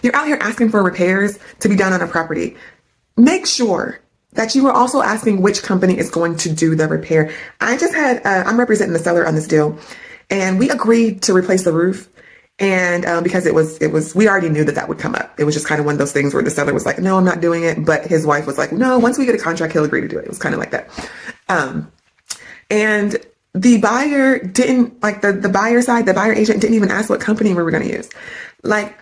you're out here asking for repairs to be done on a property, make sure that you are also asking which company is going to do the repair. I just had, I'm representing the seller on this deal, and we agreed to replace the roof. And because we already knew that would come up. It was just kind of one of those things where the seller was like, no, I'm not doing it. But his wife was like, no, once we get a contract, he'll agree to do it. It was kind of like that. And the buyer didn't, like the buyer side, the buyer agent didn't even ask what company we were going to use. Like,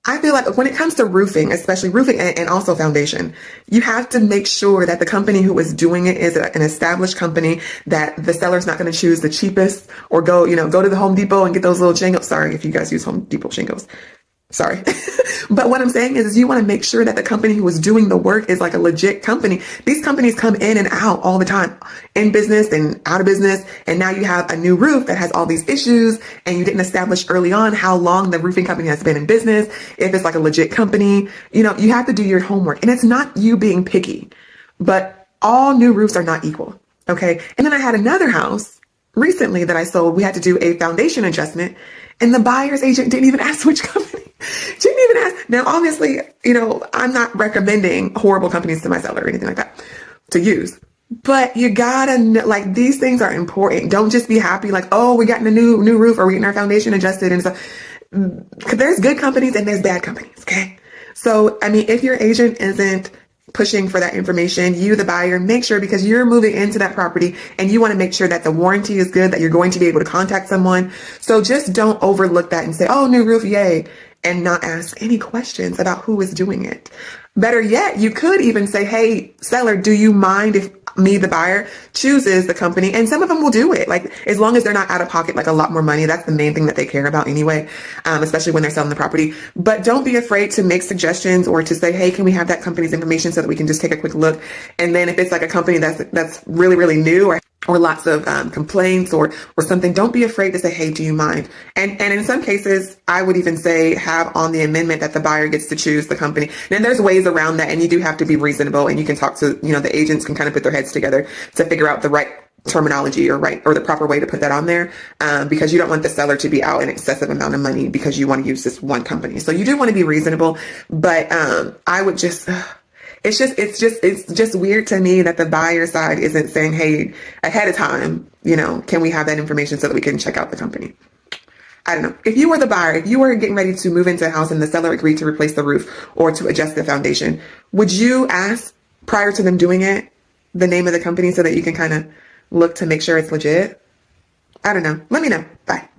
I feel like when it comes to roofing, especially roofing and also foundation, you have to make sure that the company who is doing it is an established company, that the seller's not going to choose the cheapest or go to the Home Depot and get those little shingles. Sorry if you guys use Home Depot shingles. Sorry. But what I'm saying is you want to make sure that the company who is doing the work is like a legit company. These companies come in and out all the time, in business and out of business. And now you have a new roof that has all these issues, and you didn't establish early on how long the roofing company has been in business. If it's like a legit company, you have to do your homework. And it's not you being picky, but all new roofs are not equal. Okay. And then I had another house recently that I sold. We had to do a foundation adjustment, and the buyer's agent didn't even ask which company. Didn't even ask. Now, obviously, I'm not recommending horrible companies to my seller or anything like that to use. But you gotta know, like, these things are important. Don't just be happy like, oh, we got a new roof, or we getting our foundation adjusted and stuff. There's good companies and there's bad companies. Okay. So, I mean, if your agent isn't pushing for that information, you, the buyer, make sure, because you're moving into that property and you want to make sure that the warranty is good, that you're going to be able to contact someone. So just don't overlook that and say, oh, new roof, yay, and not ask any questions about who is doing it. Better yet, you could even say, hey, seller, do you mind if me, the buyer, chooses the company? And some of them will do it. Like, as long as they're not out of pocket, like a lot more money. That's the main thing that they care about anyway, especially when they're selling the property. But don't be afraid to make suggestions or to say, hey, can we have that company's information so that we can just take a quick look? And then if it's like a company that's really, really new, or lots of complaints or something, don't be afraid to say, hey, do you mind? And in some cases, I would even say have on the amendment that the buyer gets to choose the company. And there's ways around that, and you do have to be reasonable, and you can talk to, the agents can kind of put their heads together to figure out the right terminology or the proper way to put that on there, because you don't want the seller to be out an excessive amount of money because you want to use this one company. So you do want to be reasonable, but I would just... It's just weird to me that the buyer side isn't saying, hey, ahead of time, can we have that information so that we can check out the company? I don't know. If you were the buyer, if you were getting ready to move into a house and the seller agreed to replace the roof or to adjust the foundation, would you ask, prior to them doing it, the name of the company so that you can kind of look to make sure it's legit? I don't know. Let me know. Bye.